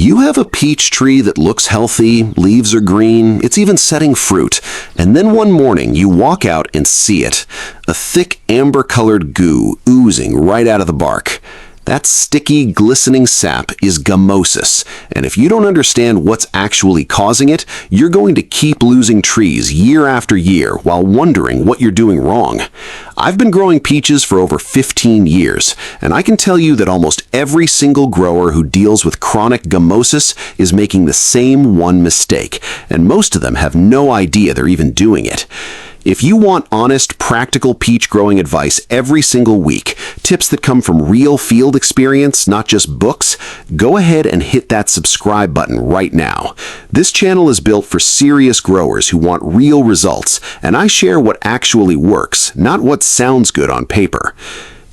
You have a peach tree that looks healthy, leaves are green, it's even setting fruit, and then one morning you walk out and see it. A thick amber-colored goo oozing right out of the bark. That sticky, glistening sap is gummosis, and if you don't understand what's actually causing it, you're going to keep losing trees year after year while wondering what you're doing wrong. I've been growing peaches for over 15 years, and I can tell you that almost every single grower who deals with chronic gummosis is making the same one mistake, and most of them have no idea they're even doing it. If you want honest, practical peach growing advice every single week, tips that come from real field experience, not just books, go ahead and hit that subscribe button right now. This channel is built for serious growers who want real results, and I share what actually works, not what sounds good on paper.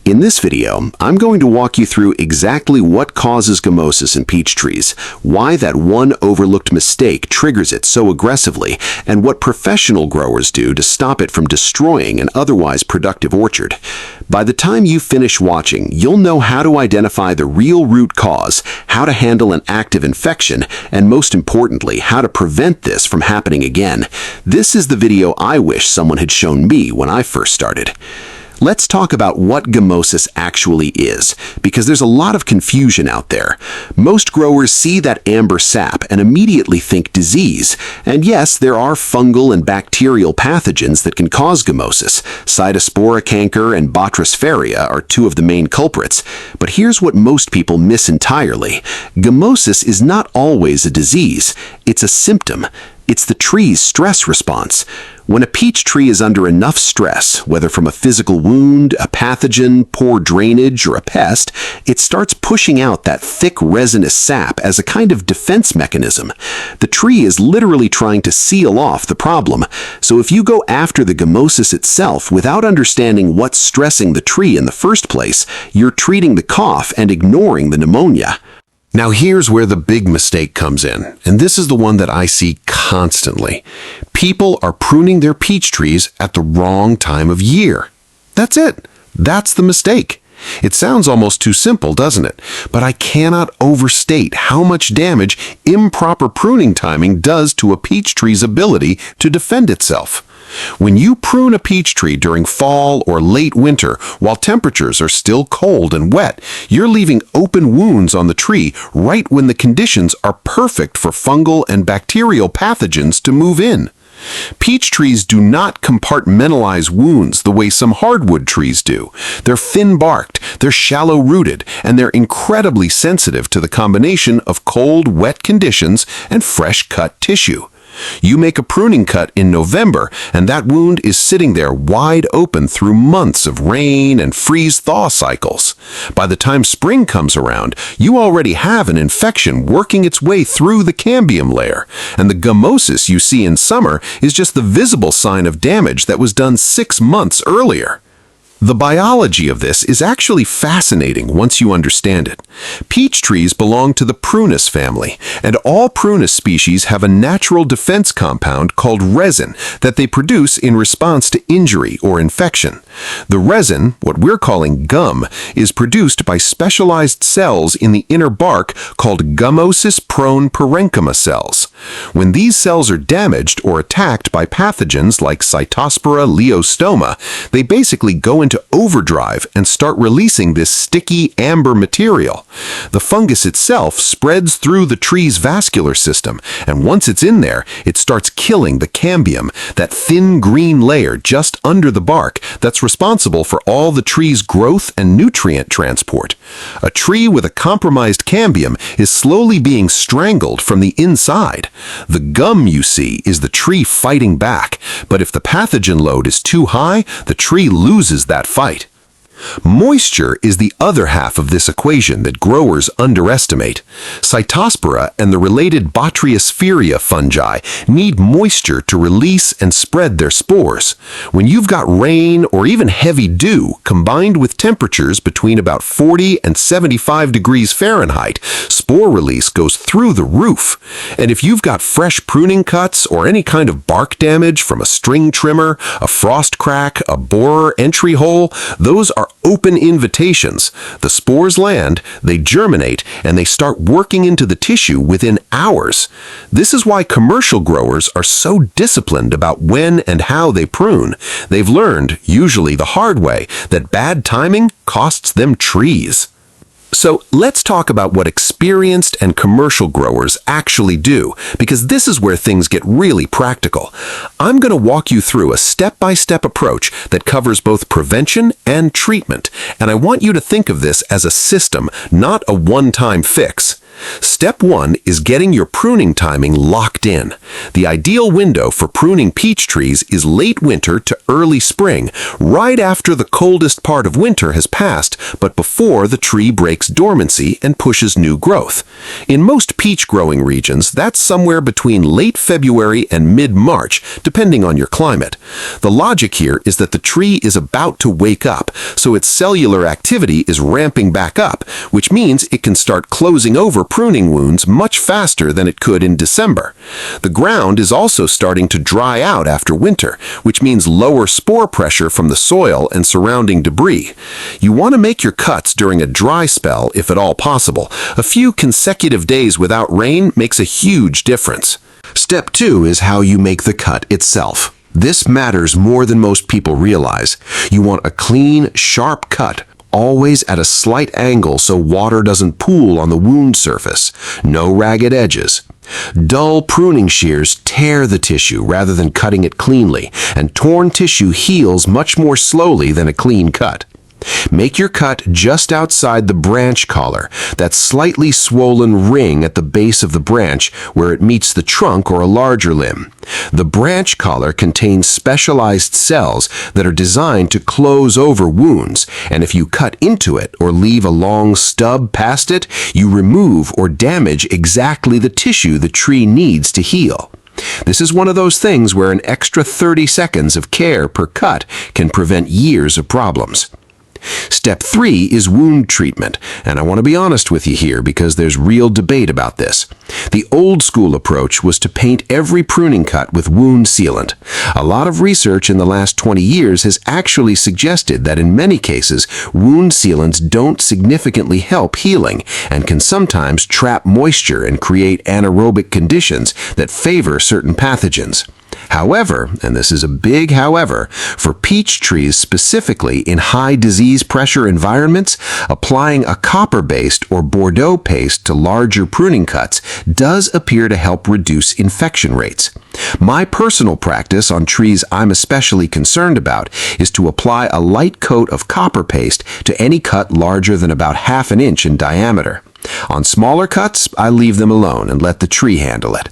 In this video, I'm going to walk you through exactly what causes gummosis in peach trees, why that one overlooked mistake triggers it so aggressively, and what professional growers do to stop it from destroying an otherwise productive orchard. By the time you finish watching, you'll know how to identify the real root cause, how to handle an active infection, and most importantly, how to prevent this from happening again. This is the video I wish someone had shown me when I first started. Let's talk about what gummosis actually is, because there's a lot of confusion out there. Most growers see that amber sap and immediately think disease. And yes, there are fungal and bacterial pathogens that can cause gummosis. Cytospora canker and Botrispharia are two of the main culprits. But here's what most people miss entirely. Gummosis is not always a disease. It's a symptom. It's the tree's stress response. When a peach tree is under enough stress, whether from a physical wound, a pathogen, poor drainage, or a pest, it starts pushing out that thick resinous sap as a kind of defense mechanism. The tree is literally trying to seal off the problem. So if you go after the gummosis itself without understanding what's stressing the tree in the first place, you're treating the cough and ignoring the pneumonia. Now here's where the big mistake comes in, and this is the one that I see constantly. People are pruning their peach trees at the wrong time of year. That's it. That's the mistake. It sounds almost too simple, doesn't it? But I cannot overstate how much damage improper pruning timing does to a peach tree's ability to defend itself. When you prune a peach tree during fall or late winter while temperatures are still cold and wet, you're leaving open wounds on the tree right when the conditions are perfect for fungal and bacterial pathogens to move in. Peach trees do not compartmentalize wounds the way some hardwood trees do. They're thin-barked, they're shallow-rooted, and they're incredibly sensitive to the combination of cold, wet conditions and fresh-cut tissue. You make a pruning cut in November, and that wound is sitting there wide open through months of rain and freeze-thaw cycles. By the time spring comes around, you already have an infection working its way through the cambium layer, and the gummosis you see in summer is just the visible sign of damage that was done 6 months earlier. The biology of this is actually fascinating once you understand it. Peach trees belong to the Prunus family, and all Prunus species have a natural defense compound called resin that they produce in response to injury or infection. The resin, what we're calling gum, is produced by specialized cells in the inner bark called gummosis-prone parenchyma cells. When these cells are damaged or attacked by pathogens like Cytospora leostoma, they basically go into overdrive and start releasing this sticky amber material. The fungus itself spreads through the tree's vascular system, and once it's in there, it starts killing the cambium, that thin green layer just under the bark that's responsible for all the tree's growth and nutrient transport. A tree with a compromised cambium is slowly being strangled from the inside. The gum you see is the tree fighting back, but if the pathogen load is too high, the tree loses that fight. Moisture is the other half of this equation that growers underestimate. Cytospora and the related Botrispharia fungi need moisture to release and spread their spores. When you've got rain or even heavy dew combined with temperatures between about 40 and 75 degrees Fahrenheit, spore release goes through the roof. And if you've got fresh pruning cuts or any kind of bark damage from a string trimmer, a frost crack, a borer entry hole, those are are open invitations. The spores land, they germinate, and they start working into the tissue within hours. This is why commercial growers are so disciplined about when and how they prune. They've learned, usually the hard way, that bad timing costs them trees. So let's talk about what experienced and commercial growers actually do, because this is where things get really practical. I'm going to walk you through a step-by-step approach that covers both prevention and treatment, and I want you to think of this as a system, not a one-time fix. Step 1 is getting your pruning timing locked in. The ideal window for pruning peach trees is late winter to early spring, right after the coldest part of winter has passed, but before the tree breaks dormancy and pushes new growth. In most peach growing regions, that's somewhere between late February and mid-March, depending on your climate. The logic here is that the tree is about to wake up, so its cellular activity is ramping back up, which means it can start closing over pruning wounds much faster than it could in December. The ground is also starting to dry out after winter, which means lower spore pressure from the soil and surrounding debris. You want to make your cuts during a dry spell if at all possible. A few consecutive days without rain makes a huge difference. Step 2 is how you make the cut itself. This matters more than most people realize. You want a clean, sharp cut, always at a slight angle so water doesn't pool on the wound surface. No ragged edges. Dull pruning shears tear the tissue rather than cutting it cleanly, and torn tissue heals much more slowly than a clean cut. Make your cut just outside the branch collar, that slightly swollen ring at the base of the branch where it meets the trunk or a larger limb. The branch collar contains specialized cells that are designed to close over wounds, and if you cut into it or leave a long stub past it, you remove or damage exactly the tissue the tree needs to heal. This is one of those things where an extra 30 seconds of care per cut can prevent years of problems. Step 3 is wound treatment, and I want to be honest with you here because there's real debate about this. The old school approach was to paint every pruning cut with wound sealant. A lot of research in the last 20 years has actually suggested that in many cases, wound sealants don't significantly help healing and can sometimes trap moisture and create anaerobic conditions that favor certain pathogens. However, and this is a big however, for peach trees specifically in high disease pressure environments, applying a copper-based or Bordeaux paste to larger pruning cuts does appear to help reduce infection rates. My personal practice on trees I'm especially concerned about is to apply a light coat of copper paste to any cut larger than about half an inch in diameter. On smaller cuts, I leave them alone and let the tree handle it.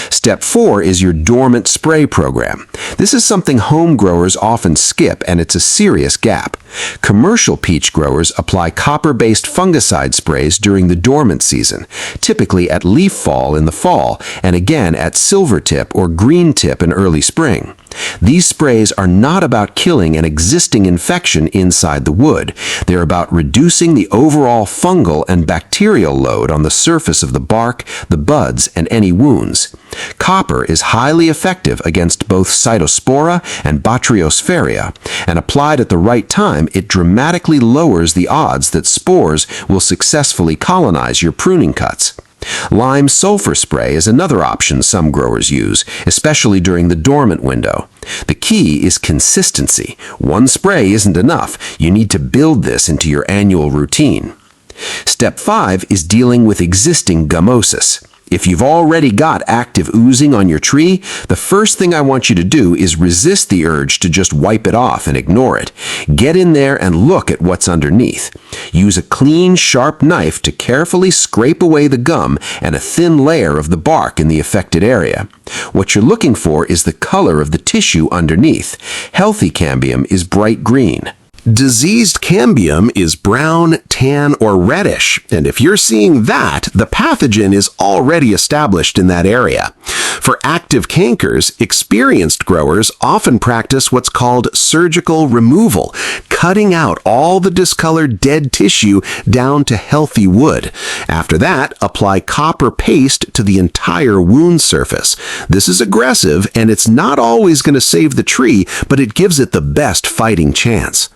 Step 4 is your dormant spray program. This is something home growers often skip, and it's a serious gap. Commercial peach growers apply copper-based fungicide sprays during the dormant season, typically at leaf fall in the fall, and again at silver tip or green tip in early spring. These sprays are not about killing an existing infection inside the wood. They're about reducing the overall fungal and bacterial load on the surface of the bark, the buds, and any wounds. Copper is highly effective against both Cytospora and Bacteriosphaeria, and applied at the right time, it dramatically lowers the odds that spores will successfully colonize your pruning cuts. Lime sulfur spray is another option some growers use, especially during the dormant window. The key is consistency. One spray isn't enough. You need to build this into your annual routine. Step 5 is dealing with existing gummosis. If you've already got active oozing on your tree, the first thing I want you to do is resist the urge to just wipe it off and ignore it. Get in there and look at what's underneath. Use a clean, sharp knife to carefully scrape away the gum and a thin layer of the bark in the affected area. What you're looking for is the color of the tissue underneath. Healthy cambium is bright green. Diseased cambium is brown, tan, or reddish, and if you're seeing that, the pathogen is already established in that area. For active cankers, experienced growers often practice what's called surgical removal, cutting out all the discolored dead tissue down to healthy wood. After that, apply copper paste to the entire wound surface. This is aggressive, and it's not always going to save the tree, but it gives it the best fighting chance.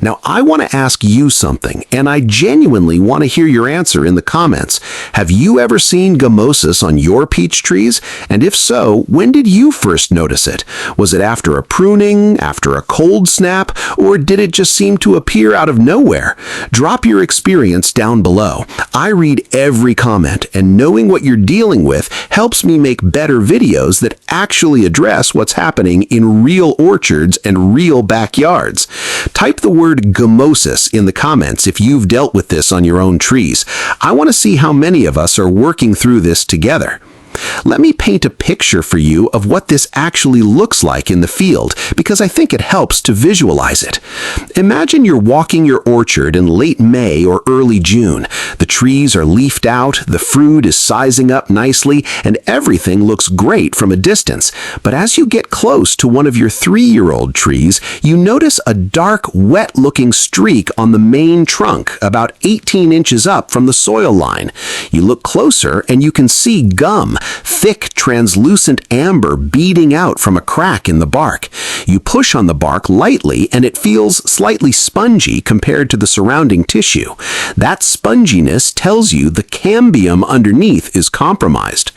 Now, I want to ask you something, and I genuinely want to hear your answer in the comments. Have you ever seen gummosis on your peach trees? And if so, when did you first notice it? Was it after a pruning, after a cold snap, or did it just seem to appear out of nowhere? Drop your experience down below. I read every comment, and knowing what you're dealing with helps me make better videos that actually address what's happening in real orchards and real backyards. Type the word gummosis in the comments if you've dealt with this on your own trees. I want to see how many of us are working through this together. Let me paint a picture for you of what this actually looks like in the field, because I think it helps to visualize it. Imagine you're walking your orchard in late May or early June. The trees are leafed out, the fruit is sizing up nicely, and everything looks great from a distance. But as you get close to one of your 3-year-old trees, you notice a dark, wet-looking streak on the main trunk, about 18 inches up from the soil line. You look closer and you can see gum, thick, translucent amber beading out from a crack in the bark. You push on the bark lightly and it feels slightly spongy compared to the surrounding tissue. That sponginess tells you the cambium underneath is compromised.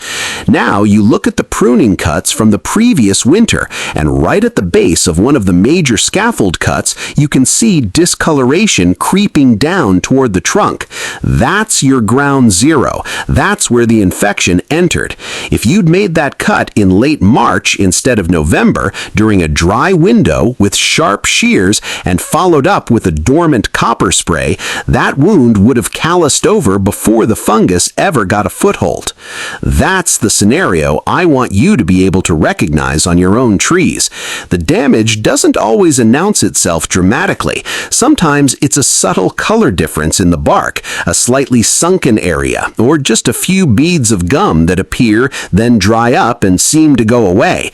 Now you look at the pruning cuts from the previous winter, and right at the base of one of the major scaffold cuts, you can see discoloration creeping down toward the trunk. That's your ground zero. That's where the infection entered. If you'd made that cut in late March instead of November, during a dry window with sharp shears and followed up with a dormant copper spray, that wound would have calloused over before the fungus ever got a foothold. That's the scenario I want you to be able to recognize on your own trees. The damage doesn't always announce itself dramatically. Sometimes it's a subtle color difference in the bark, a slightly sunken area, or just a few beads of gum that appear, then dry up and seem to go away.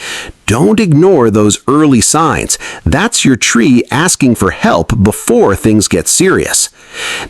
Don't ignore those early signs. That's your tree asking for help before things get serious.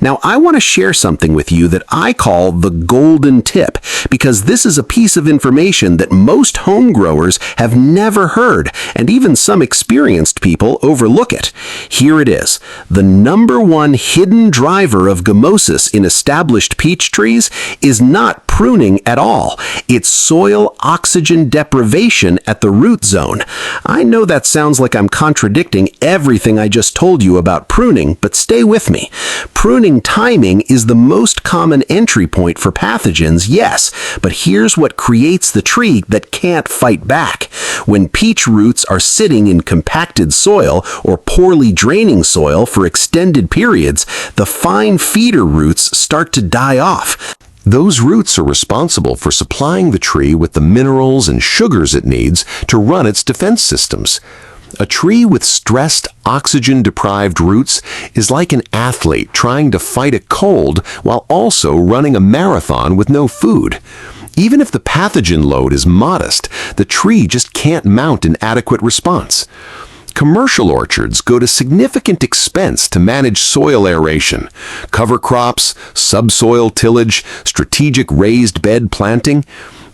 Now, I want to share something with you that I call the golden tip, because this is a piece of information that most home growers have never heard, and even some experienced people overlook it. Here it is. The #1 hidden driver of gummosis in established peach trees is not pruning at all. It's soil oxygen deprivation at the root zone. I know that sounds like I'm contradicting everything I just told you about pruning, but stay with me. Pruning timing is the most common entry point for pathogens, yes, but here's what creates the tree that can't fight back. When peach roots are sitting in compacted soil or poorly draining soil for extended periods, the fine feeder roots start to die off. Those roots are responsible for supplying the tree with the minerals and sugars it needs to run its defense systems. A tree with stressed, oxygen-deprived roots is like an athlete trying to fight a cold while also running a marathon with no food. Even if the pathogen load is modest, the tree just can't mount an adequate response. Commercial orchards go to significant expense to manage soil aeration, cover crops, subsoil tillage, strategic raised bed planting.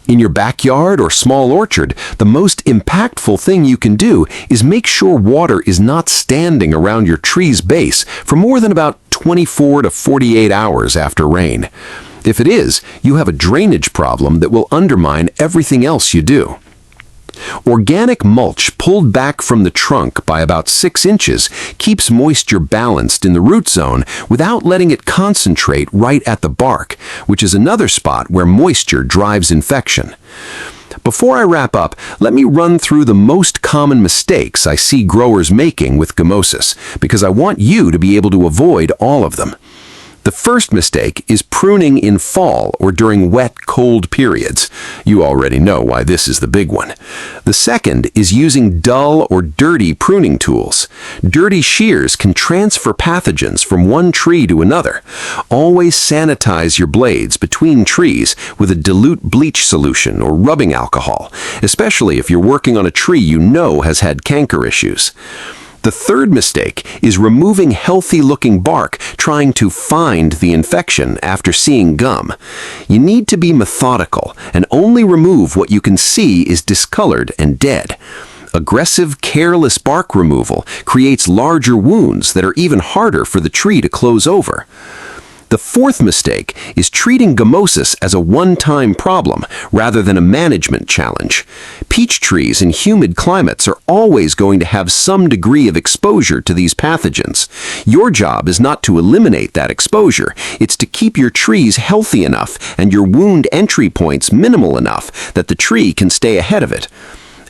In your backyard or small orchard, the most impactful thing you can do is make sure water is not standing around your tree's base for more than about 24 to 48 hours after rain. If it is, you have a drainage problem that will undermine everything else you do. Organic mulch pulled back from the trunk by about 6 inches keeps moisture balanced in the root zone without letting it concentrate right at the bark, which is another spot where moisture drives infection. Before I wrap up, let me run through the most common mistakes I see growers making with gummosis, because I want you to be able to avoid all of them. The first mistake is pruning in fall or during wet, cold periods. You already know why this is the big one. The second is using dull or dirty pruning tools. Dirty shears can transfer pathogens from one tree to another. Always sanitize your blades between trees with a dilute bleach solution or rubbing alcohol, especially if you're working on a tree you know has had canker issues. The third mistake is removing healthy-looking bark trying to find the infection after seeing gum. You need to be methodical and only remove what you can see is discolored and dead. Aggressive, careless bark removal creates larger wounds that are even harder for the tree to close over. The fourth mistake is treating gummosis as a one-time problem rather than a management challenge. Peach trees in humid climates are always going to have some degree of exposure to these pathogens. Your job is not to eliminate that exposure, it's to keep your trees healthy enough and your wound entry points minimal enough that the tree can stay ahead of it.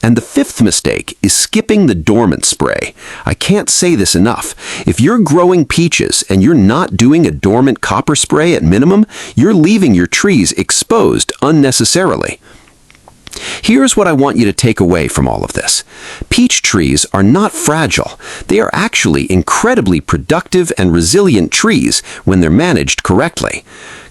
And the fifth mistake is skipping the dormant spray. I can't say this enough. If you're growing peaches and you're not doing a dormant copper spray at minimum, you're leaving your trees exposed unnecessarily. Here's what I want you to take away from all of this. Peach trees are not fragile. They are actually incredibly productive and resilient trees when they're managed correctly.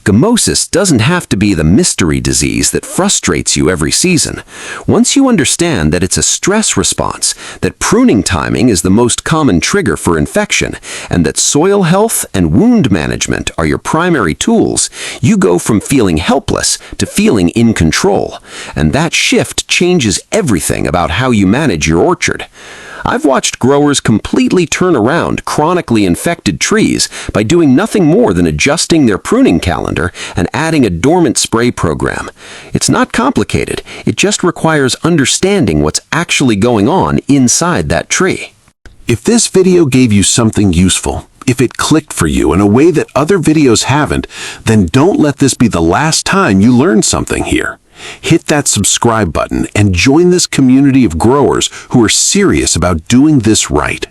Gummosis doesn't have to be the mystery disease that frustrates you every season. Once you understand that it's a stress response, that pruning timing is the most common trigger for infection, and that soil health and wound management are your primary tools, you go from feeling helpless to feeling in control. And that shift changes everything about how you manage your orchard. I've watched growers completely turn around chronically infected trees by doing nothing more than adjusting their pruning calendar and adding a dormant spray program. It's not complicated, it just requires understanding what's actually going on inside that tree. If this video gave you something useful, if it clicked for you in a way that other videos haven't, then don't let this be the last time you learn something here. Hit that subscribe button and join this community of growers who are serious about doing this right.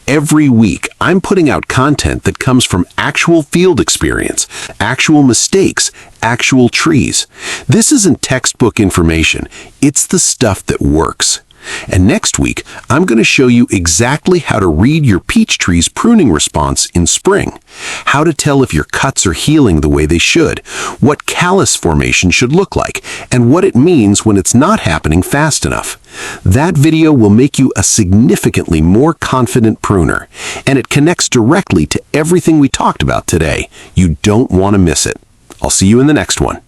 Every week, I'm putting out content that comes from actual field experience, actual mistakes, actual trees. This isn't textbook information, it's the stuff that works. And next week, I'm going to show you exactly how to read your peach tree's pruning response in spring, how to tell if your cuts are healing the way they should, what callus formation should look like, and what it means when it's not happening fast enough. That video will make you a significantly more confident pruner, and it connects directly to everything we talked about today. You don't want to miss it. I'll see you in the next one.